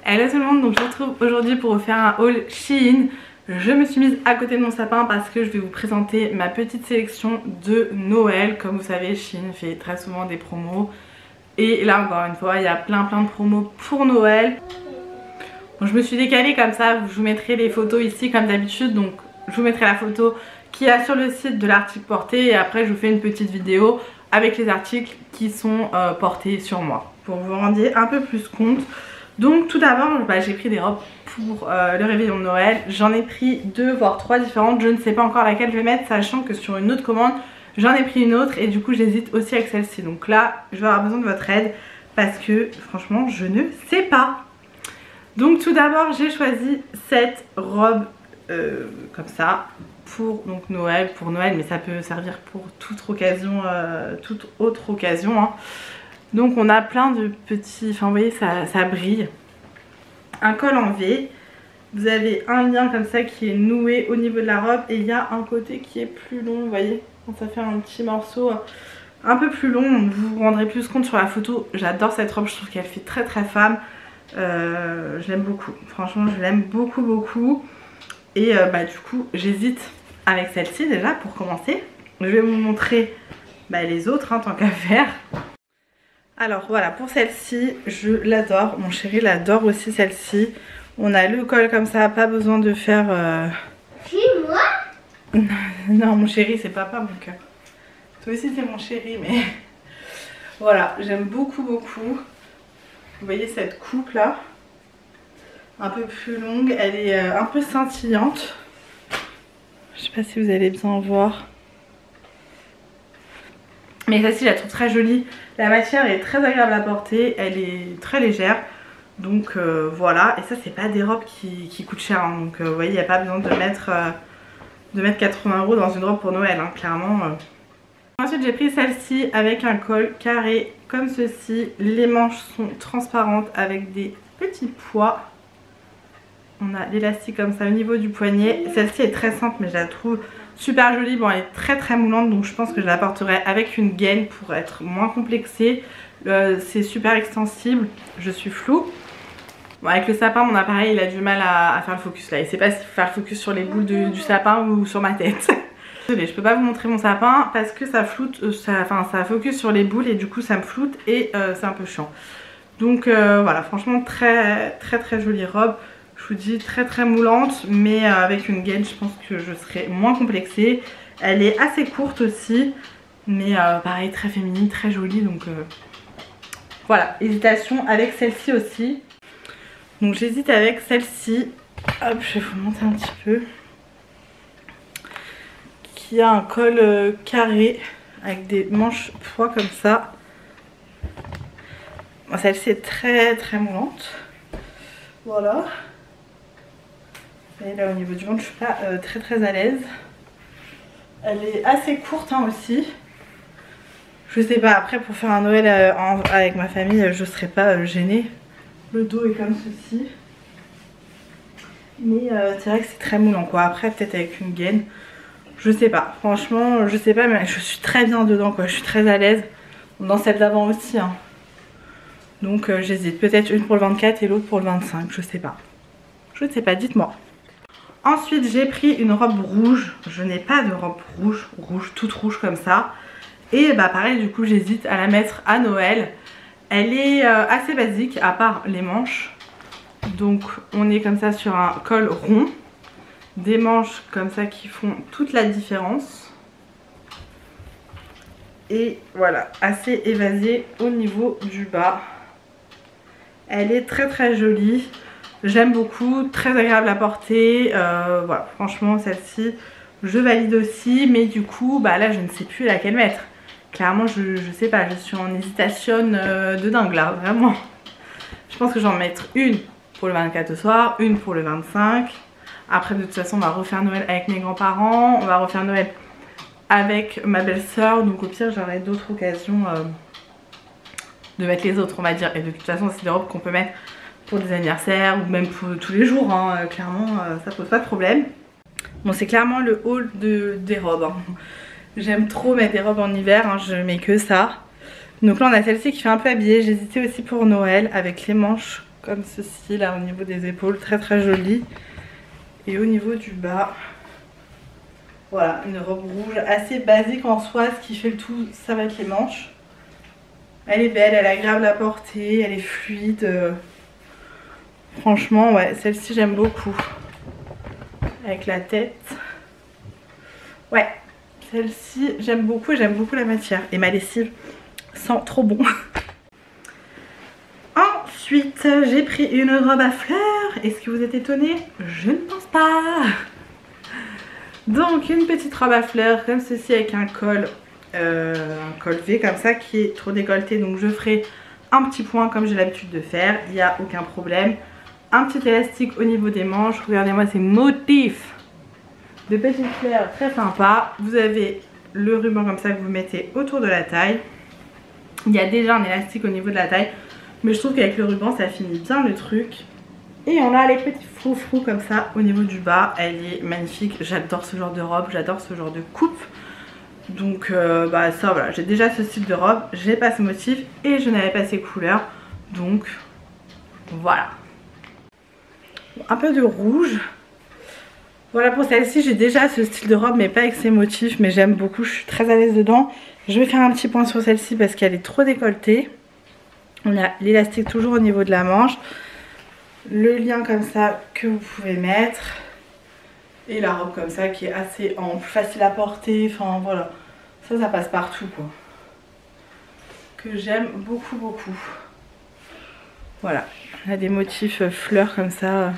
Hello tout le monde, donc je vous retrouve aujourd'hui pour vous faire un haul Shein. Je me suis mise à côté de mon sapin parce que je vais vous présenter ma petite sélection de Noël. Comme vous savez, Shein fait très souvent des promos. Et là encore une fois, il y a plein de promos pour Noël. Donc je me suis décalée comme ça, je vous mettrai les photos ici comme d'habitude. Donc je vous mettrai la photo qu'il y a sur le site de l'article porté. Et après je vous fais une petite vidéo avec les articles qui sont portés sur moi. Pour vous rendre un peu plus compte. Donc tout d'abord j'ai pris des robes pour le réveillon de Noël. J'en ai pris 2 voire 3 différentes. Je ne sais pas encore laquelle je vais mettre, sachant que sur une autre commande j'en ai pris une autre et du coup j'hésite aussi avec celle-ci. Donc là je vais avoir besoin de votre aide parce que franchement je ne sais pas. Donc tout d'abord j'ai choisi cette robe comme ça pour donc Noël, mais ça peut servir pour toute occasion, toute autre occasion hein. Donc on a plein de petits, enfin vous voyez ça brille. Un col en V, vous avez un lien comme ça qui est noué au niveau de la robe et il y a un côté qui est plus long, vous voyez, ça fait un petit morceau un peu plus long, vous vous rendrez plus compte sur la photo. J'adore cette robe, je trouve qu'elle fait très femme, je l'aime beaucoup, franchement je l'aime beaucoup et du coup j'hésite avec celle-ci déjà pour commencer. Je vais vous montrer les autres hein, tant qu'à faire. Alors voilà, pour celle-ci, je l'adore. Mon chéri l'adore aussi celle-ci. On a le col comme ça, pas besoin de faire... C'est moi? Non, mon chéri, c'est papa mon cœur. Toi aussi c'est mon chéri, mais... Voilà, j'aime beaucoup. Vous voyez cette coupe là, un peu plus longue, elle est un peu scintillante. Je sais pas si vous allez bien voir. Mais celle-ci, je la trouve très jolie. La matière est très agréable à porter, elle est très légère. Donc voilà, et ça c'est pas des robes qui coûtent cher. Hein. Donc vous voyez, il n'y a pas besoin de mettre 80 € dans une robe pour Noël, hein, clairement. Ensuite j'ai pris celle-ci avec un col carré comme ceci. Les manches sont transparentes avec des petits pois. On a l'élastique comme ça au niveau du poignet. Celle-ci est très simple mais je la trouve super jolie. Bon, elle est très moulante, donc je pense que je la porterai avec une gaine pour être moins complexée. C'est super extensible, je suis floue. Bon, avec le sapin, mon appareil il a du mal à faire le focus là. Il sait pas si faire le focus sur les boules du sapin ou sur ma tête. Désolée, je peux pas vous montrer mon sapin parce que ça floute, ça focus sur les boules et du coup ça me floute et c'est un peu chiant. Donc voilà, franchement très jolie robe. Je vous dis très moulante, mais avec une gaine je pense que je serai moins complexée. Elle est assez courte aussi, mais pareil très féminine, très jolie. Donc voilà, hésitation avec celle-ci aussi. Donc j'hésite avec celle-ci. Hop, je vais vous montrer un petit peu. Qui a un col carré avec des manches pois comme ça. Bon, celle-ci est très moulante. Voilà. Et là au niveau du ventre je suis pas très à l'aise. Elle est assez courte hein, aussi. Je sais pas, après pour faire un Noël avec ma famille je serais pas gênée. Le dos est comme ceci. Mais c'est vrai que c'est très moulant quoi. Après peut-être avec une gaine. Je sais pas, franchement je sais pas, mais je suis très bien dedans quoi. Je suis très à l'aise. Dans celle d'avant aussi hein. Donc j'hésite, peut-être une pour le 24 et l'autre pour le 25, je sais pas. Je ne sais pas, dites-moi. Ensuite j'ai pris une robe rouge. Je n'ai pas de robe rouge, toute rouge comme ça. Et pareil du coup j'hésite à la mettre à Noël. Elle est assez basique à part les manches. Donc on est comme ça sur un col rond. Des manches comme ça qui font toute la différence. Et voilà, assez évasée au niveau du bas. Elle est très jolie. J'aime beaucoup, très agréable à porter. Voilà, franchement celle-ci je valide aussi. Mais du coup là je ne sais plus laquelle mettre. Clairement je sais pas, je suis en hésitation de dingue là, vraiment. Je pense que j'en vais mettre une pour le 24 au soir, une pour le 25. Après de toute façon on va refaire Noël avec mes grands-parents. On va refaire Noël avec ma belle-sœur. Donc au pire j'aurai d'autres occasions de mettre les autres on va dire. Et de toute façon c'est des robes qu'on peut mettre pour des anniversaires ou même pour tous les jours hein. Clairement ça pose pas de problème. Bon c'est clairement le haul des robes hein. J'aime trop mettre des robes en hiver hein. Je mets que ça. Donc là on a celle-ci qui fait un peu habillée. J'hésitais aussi pour Noël avec les manches comme ceci là au niveau des épaules, très très jolie. Et au niveau du bas, voilà, une robe rouge assez basique en soi. Ce qui fait le tout, ça va être les manches. Elle est belle, elle est agréable à porter, elle est fluide. Franchement, ouais, celle-ci j'aime beaucoup. Avec la tête. Ouais, celle-ci j'aime beaucoup et j'aime beaucoup la matière. Et ma lessive sent trop bon. Ensuite, j'ai pris une robe à fleurs. Est-ce que vous êtes étonnés? Je ne pense pas. Donc une petite robe à fleurs comme ceci avec un col V comme ça qui est trop décolleté. Donc je ferai un petit point comme j'ai l'habitude de faire. Il n'y a aucun problème. Un petit élastique au niveau des manches. Regardez-moi ces motifs de petites fleurs très sympa. Vous avez le ruban comme ça que vous mettez autour de la taille. Il y a déjà un élastique au niveau de la taille. Mais je trouve qu'avec le ruban ça finit bien le truc. Et on a les petits froufrous comme ça au niveau du bas. Elle est magnifique. J'adore ce genre de robe. J'adore ce genre de coupe. Donc bah ça voilà. J'ai déjà ce style de robe. J'ai pas ce motif. Et je n'avais pas ces couleurs. Donc voilà. Un peu de rouge. Voilà pour celle-ci. J'ai déjà ce style de robe. Mais pas avec ces motifs. Mais j'aime beaucoup. Je suis très à l'aise dedans. Je vais faire un petit point sur celle-ci parce qu'elle est trop décolletée. On a l'élastique toujours au niveau de la manche. Le lien comme ça que vous pouvez mettre. Et la robe comme ça qui est assez ample, facile à porter. Enfin voilà. Ça passe partout quoi. Que j'aime beaucoup beaucoup. Voilà. On a des motifs fleurs comme ça.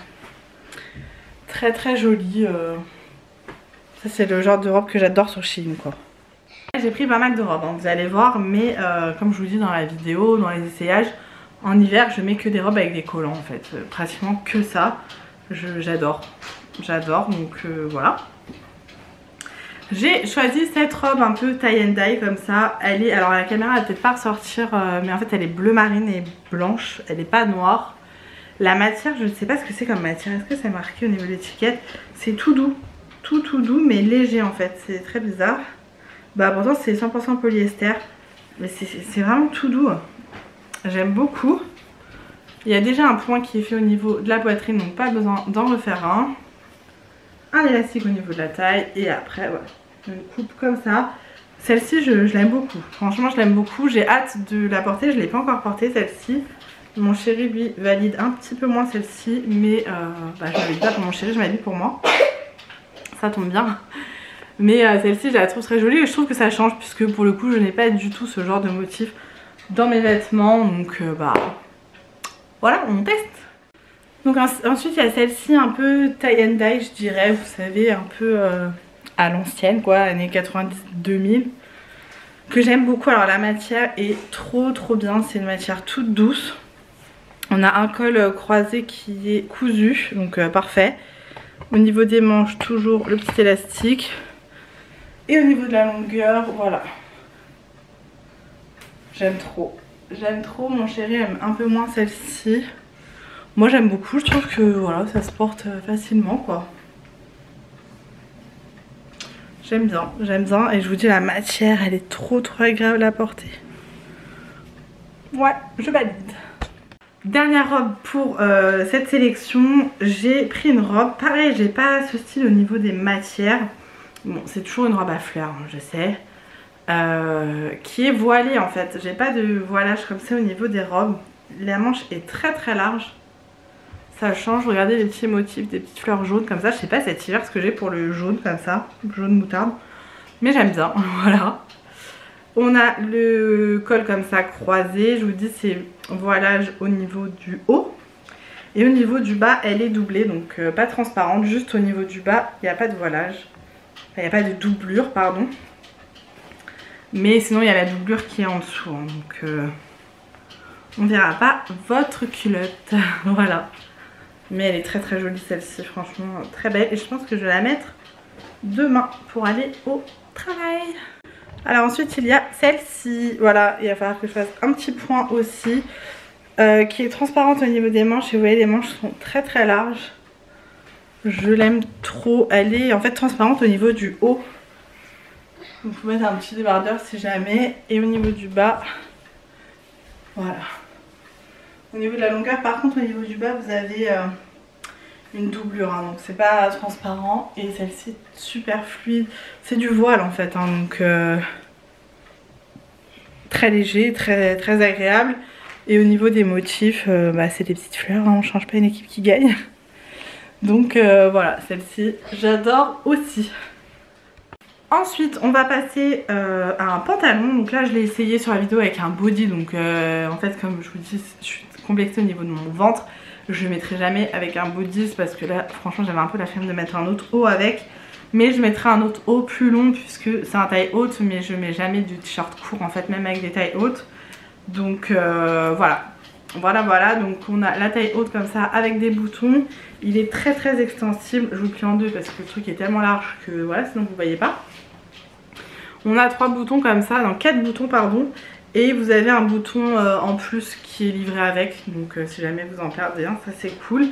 Très très jolis. Ça c'est le genre de robe que j'adore sur Shein quoi. J'ai pris pas mal de robes, hein, vous allez voir, mais comme je vous dis dans la vidéo, dans les essayages, en hiver je mets que des robes avec des collants en fait, pratiquement que ça. J'adore, donc voilà. J'ai choisi cette robe un peu tie and dye comme ça. Elle est, alors la caméra elle va peut-être pas ressortir, mais en fait elle est bleu marine et blanche, elle n'est pas noire. La matière, je ne sais pas ce que c'est comme matière, est-ce que c'est marqué au niveau de l'étiquette? C'est tout doux, tout doux mais léger en fait, c'est très bizarre. Bah pourtant c'est 100% polyester. Mais c'est vraiment tout doux. J'aime beaucoup. Il y a déjà un point qui est fait au niveau de la poitrine. Donc pas besoin d'en refaire un. Un élastique au niveau de la taille. Et après voilà, une coupe comme ça. Celle-ci je l'aime beaucoup. Franchement je l'aime beaucoup. J'ai hâte de la porter. Je ne l'ai pas encore portée celle-ci. Mon chéri lui valide un petit peu moins celle-ci. Mais bah, je ne valide pas pour mon chéri. Je m'habille pour moi. Ça tombe bien. Mais celle-ci je la trouve très jolie et je trouve que ça change puisque pour le coup je n'ai pas du tout ce genre de motif dans mes vêtements. Donc bah voilà, on teste. Donc ensuite il y a celle-ci un peu tie and dye je dirais, vous savez, un peu à l'ancienne quoi, années 90-2000. Que j'aime beaucoup. Alors la matière est trop bien, c'est une matière toute douce. On a un col croisé qui est cousu, donc parfait. Au niveau des manches toujours le petit élastique. Et au niveau de la longueur, voilà. J'aime trop. J'aime trop. Mon chéri aime un peu moins celle-ci. Moi j'aime beaucoup. Je trouve que voilà, ça se porte facilement quoi. J'aime bien. Et je vous dis la matière, elle est trop agréable à porter. Ouais, je valide. Dernière robe pour cette sélection. J'ai pris une robe. Pareil, j'ai pas ce style au niveau des matières. Bon, c'est toujours une robe à fleurs, je sais. Qui est voilée en fait. J'ai pas de voilage comme ça au niveau des robes. La manche est très large. Ça change. Regardez les petits motifs, des petites fleurs jaunes comme ça. Je sais pas cet hiver ce que j'ai pour le jaune comme ça. Jaune moutarde. Mais j'aime bien. Voilà. On a le col comme ça croisé. Je vous dis c'est voilage au niveau du haut. Et au niveau du bas elle est doublée. Donc pas transparente. Juste au niveau du bas il n'y a pas de voilage. Il n'y a pas de doublure, pardon. Mais sinon, il y a la doublure qui est en dessous. Hein, donc, on ne verra pas votre culotte. Voilà. Mais elle est très jolie celle-ci. Franchement, très belle. Et je pense que je vais la mettre demain pour aller au travail. Alors ensuite, il y a celle-ci. Voilà, il va falloir que je fasse un petit point aussi. Qui est transparente au niveau des manches. Et vous voyez, les manches sont très larges. Je l'aime trop. Elle est en fait transparente au niveau du haut. Vous pouvez mettre un petit débardeur si jamais. Et au niveau du bas, voilà. Au niveau de la longueur, par contre, au niveau du bas, vous avez une doublure, hein, donc c'est pas transparent. Et celle-ci est super fluide. C'est du voile en fait, hein, donc très léger, très agréable. Et au niveau des motifs, c'est des petites fleurs, hein, on change pas une équipe qui gagne. Donc voilà, celle-ci, j'adore aussi. Ensuite, on va passer à un pantalon. Donc là, je l'ai essayé sur la vidéo avec un body. Donc en fait, comme je vous dis, je suis complexée au niveau de mon ventre. Je ne mettrai jamais avec un body parce que là, franchement, j'avais un peu la flemme de mettre un autre haut avec. Mais je mettrai un autre haut plus long puisque c'est un taille haute. Mais je mets jamais du t-shirt court en fait, même avec des tailles hautes. Donc voilà. Voilà, donc on a la taille haute comme ça avec des boutons. Il est très extensible. Je vous le plie en deux parce que le truc est tellement large que voilà, sinon vous ne voyez pas. On a 3 boutons comme ça, non 4 boutons pardon. Et vous avez un bouton en plus qui est livré avec. Donc si jamais vous en perdez un, ça c'est cool.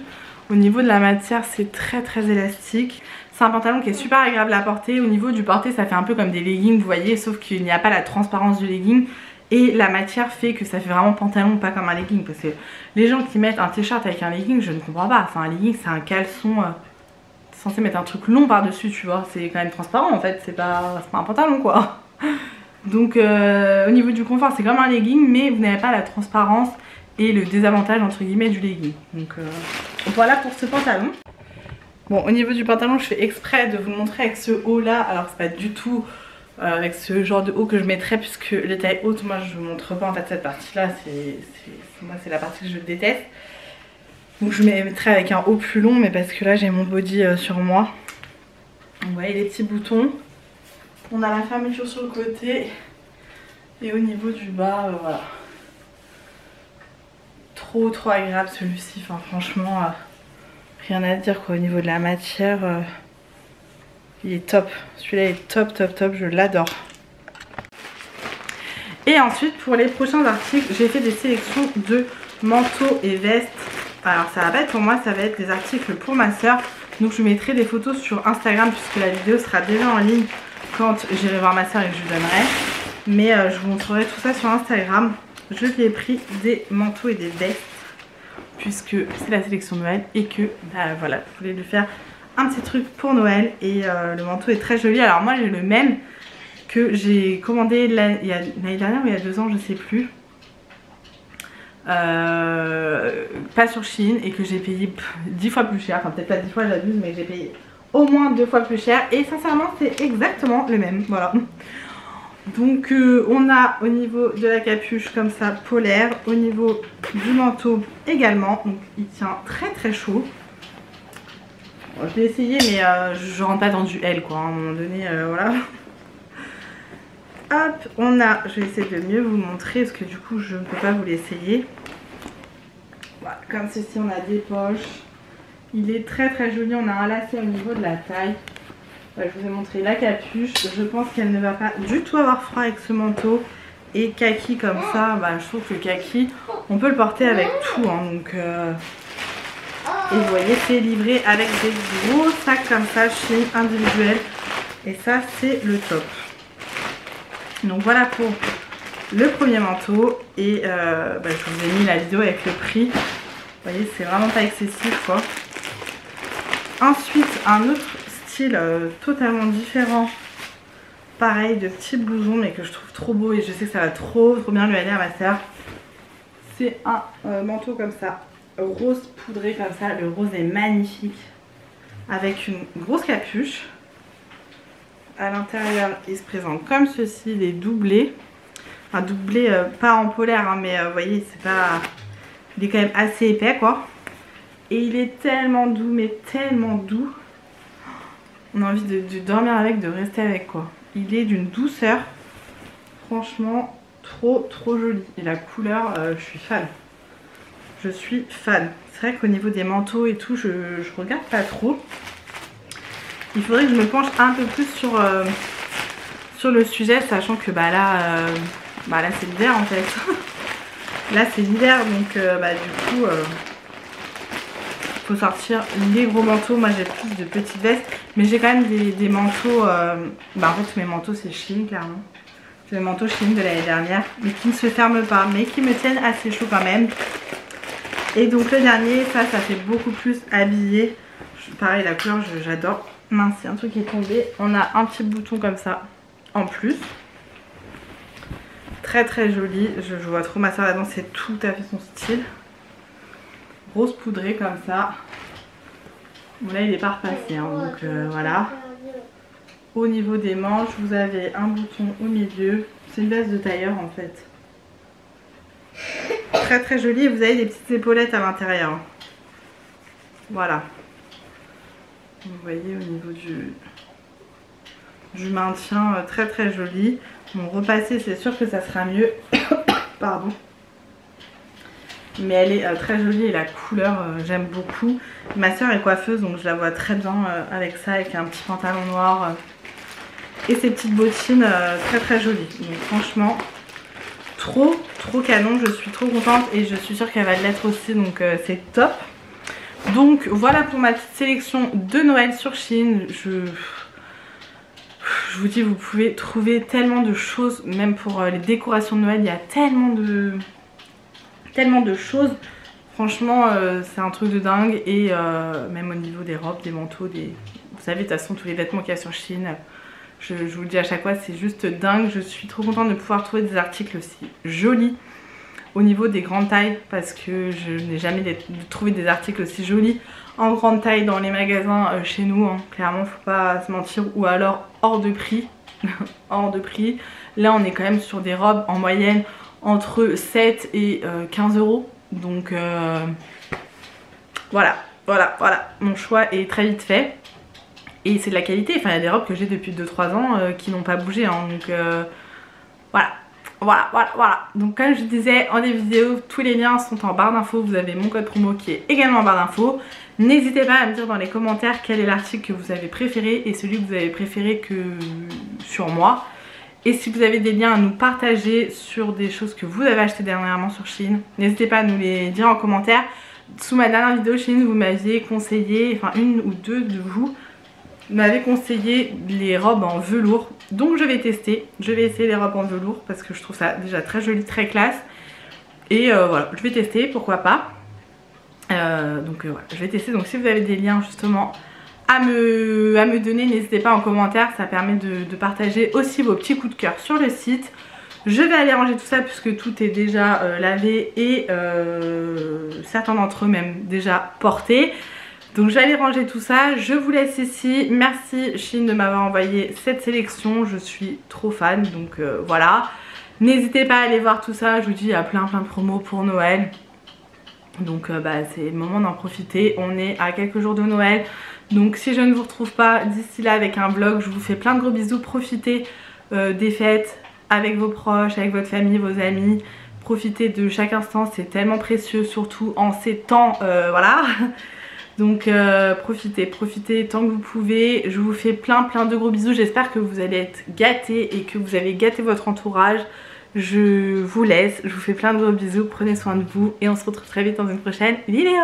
Au niveau de la matière, c'est très élastique. C'est un pantalon qui est super agréable à porter. Au niveau du porté, ça fait un peu comme des leggings, vous voyez. Sauf qu'il n'y a pas la transparence du legging. Et la matière fait que ça fait vraiment pantalon, pas comme un legging. Parce que les gens qui mettent un t-shirt avec un legging, je ne comprends pas. Enfin un legging c'est un caleçon... censé mettre un truc long par dessus, tu vois, c'est quand même transparent en fait, c'est pas un pantalon quoi. Donc au niveau du confort c'est comme un legging, mais vous n'avez pas la transparence et le désavantage entre guillemets du legging. Donc voilà pour ce pantalon. Bon, au niveau du pantalon, je fais exprès de vous le montrer avec ce haut là. Alors c'est pas du tout avec ce genre de haut que je mettrais, puisque les tailles hautes, moi je ne montre pas en fait cette partie là, c'est la partie que je déteste. Donc je mettrai avec un haut plus long, mais parce que là j'ai mon body sur moi. Vous voyez les petits boutons. On a la fermeture sur le côté. Et au niveau du bas, voilà. Trop agréable celui-ci. Enfin franchement, rien à dire quoi. Au niveau de la matière, il est top. Celui-là est top, je l'adore. Et ensuite pour les prochains articles, j'ai fait des sélections de manteaux et vestes. Alors ça va pas être pour moi, ça va être des articles pour ma soeur. Donc je mettrai des photos sur Instagram puisque la vidéo sera déjà en ligne quand j'irai voir ma soeur et que je lui donnerai. Mais je vous montrerai tout ça sur Instagram. Je lui ai pris des manteaux et des vestes puisque c'est la sélection Noël et que voilà, je voulais lui faire un petit truc pour Noël. Et le manteau est très joli. Alors moi j'ai le même que j'ai commandé l'année dernière ou il y a 2 ans, je sais plus. Pas sur Shein et que j'ai payé 10 fois plus cher, enfin peut-être pas 10 fois j'abuse, mais j'ai payé au moins 2 fois plus cher et sincèrement c'est exactement le même, voilà. Donc on a au niveau de la capuche comme ça polaire, au niveau du manteau également, donc il tient très chaud. Bon, je l'ai essayé mais je rentre pas dans du L quoi, à un moment donné, voilà. Hop, on a, je vais essayer de mieux vous montrer parce que du coup je ne peux pas vous l'essayer. Voilà, comme ceci, on a des poches. Il est très joli, on a un lacet au niveau de la taille. Voilà, je vous ai montré la capuche. Je pense qu'elle ne va pas du tout avoir froid avec ce manteau. Et kaki comme ça, je trouve que le kaki, on peut le porter avec tout. Hein, donc, et vous voyez, c'est livré avec des gros sacs comme ça, Shein individuels. Et ça, c'est le top. Donc voilà pour le premier manteau. Et je vous ai mis la vidéo avec le prix. Vous voyez, c'est vraiment pas excessif quoi. Ensuite, un autre style totalement différent. Pareil, de petits blousons, mais que je trouve trop beau et je sais que ça va trop bien lui aller à ma soeur. C'est un manteau comme ça, rose poudré comme ça. Le rose est magnifique. Avec une grosse capuche. À l'intérieur, il se présente comme ceci, il est doublé. Enfin, doublé, pas en polaire, hein, mais vous voyez, c'est pas... Il est quand même assez épais, quoi. Et il est tellement doux, mais tellement doux. On a envie de dormir avec, de rester avec, quoi. Il est d'une douceur. Franchement, trop joli. Et la couleur, je suis fan. Je suis fan. C'est vrai qu'au niveau des manteaux et tout, je regarde pas trop. Il faudrait que je me penche un peu plus sur le sujet, sachant que là c'est l'hiver en fait. Là c'est l'hiver, donc du coup faut sortir les gros manteaux. Moi j'ai plus de petites vestes, mais j'ai quand même des manteaux. En fait tous mes manteaux c'est Shein clairement. C'est mes manteaux Shein de l'année dernière, mais qui ne se ferment pas, mais qui me tiennent assez chaud quand même. Et donc le dernier, ça fait beaucoup plus habillé. Pareil, la couleur, j'adore. Mince, il y a un truc qui est tombé. On a un petit bouton comme ça en plus. Très très joli. Je vois trop ma soeur là-dedans, c'est tout à fait son style. Rose poudré comme ça. Bon là il est pas repassé, hein, donc voilà. Au niveau des manches, vous avez un bouton au milieu. C'est une veste de tailleur en fait. Très très joli et vous avez des petites épaulettes à l'intérieur. Voilà. Vous voyez au niveau du maintien, très très joli. Bon, repasser, c'est sûr que ça sera mieux. Pardon. Mais elle est très jolie et la couleur, j'aime beaucoup. Ma soeur est coiffeuse, donc je la vois très bien avec ça, avec un petit pantalon noir et ces petites bottines très très jolies. Donc franchement, trop canon. Je suis trop contente et je suis sûre qu'elle va l'être aussi, donc c'est top. Donc voilà pour ma petite sélection de Noël sur Shein. Je vous dis, vous pouvez trouver tellement de choses, même pour les décorations de Noël, il y a tellement de choses. Franchement, c'est un truc de dingue. Et même au niveau des robes, des manteaux, vous savez, de toute façon, tous les vêtements qu'il y a sur Shein, je vous le dis à chaque fois, c'est juste dingue. Je suis trop contente de pouvoir trouver des articles aussi jolis au niveau des grandes tailles, parce que je n'ai jamais trouvé des articles aussi jolis en grande taille dans les magasins chez nous, hein. Clairement, faut pas se mentir, ou alors hors de prix. Hors de prix. Là, on est quand même sur des robes en moyenne entre 7 et 15 euros. Donc voilà. Mon choix est très vite fait. Et c'est de la qualité. Enfin, il y a des robes que j'ai depuis 2-3 ans qui n'ont pas bougé, hein. Donc voilà. Donc comme je disais en des vidéos, tous les liens sont en barre d'infos. Vous avez mon code promo qui est également en barre d'infos. N'hésitez pas à me dire dans les commentaires quel est l'article que vous avez préféré et celui que vous avez préféré sur moi. Et si vous avez des liens à nous partager sur des choses que vous avez achetées dernièrement sur Shein, n'hésitez pas à nous les dire en commentaire. Sous ma dernière vidéo Shein, vous m'aviez conseillé, enfin une ou deux de vous m'avez conseillé les robes en velours. Donc je vais tester, je vais essayer les robes en velours parce que je trouve ça déjà très joli, très classe. Et voilà, je vais tester, pourquoi pas. Voilà, je vais tester. Donc si vous avez des liens justement à me donner, n'hésitez pas en commentaire, ça permet de partager aussi vos petits coups de cœur sur le site. Je vais aller ranger tout ça puisque tout est déjà lavé et certains d'entre eux même déjà portés. Donc je vais aller ranger tout ça, je vous laisse ici. Merci Shein de m'avoir envoyé cette sélection, je suis trop fan, donc voilà. N'hésitez pas à aller voir tout ça, je vous dis il y a plein de promos pour Noël. Donc c'est le moment d'en profiter, on est à quelques jours de Noël. Donc si je ne vous retrouve pas d'ici là avec un vlog, je vous fais plein de gros bisous. Profitez des fêtes avec vos proches, avec votre famille, vos amis. Profitez de chaque instant, c'est tellement précieux, surtout en ces temps, voilà. Donc profitez tant que vous pouvez. Je vous fais plein de gros bisous. J'espère que vous allez être gâtés et que vous avez gâté votre entourage. Je vous laisse, je vous fais plein de gros bisous, prenez soin de vous et on se retrouve très vite dans une prochaine vidéo.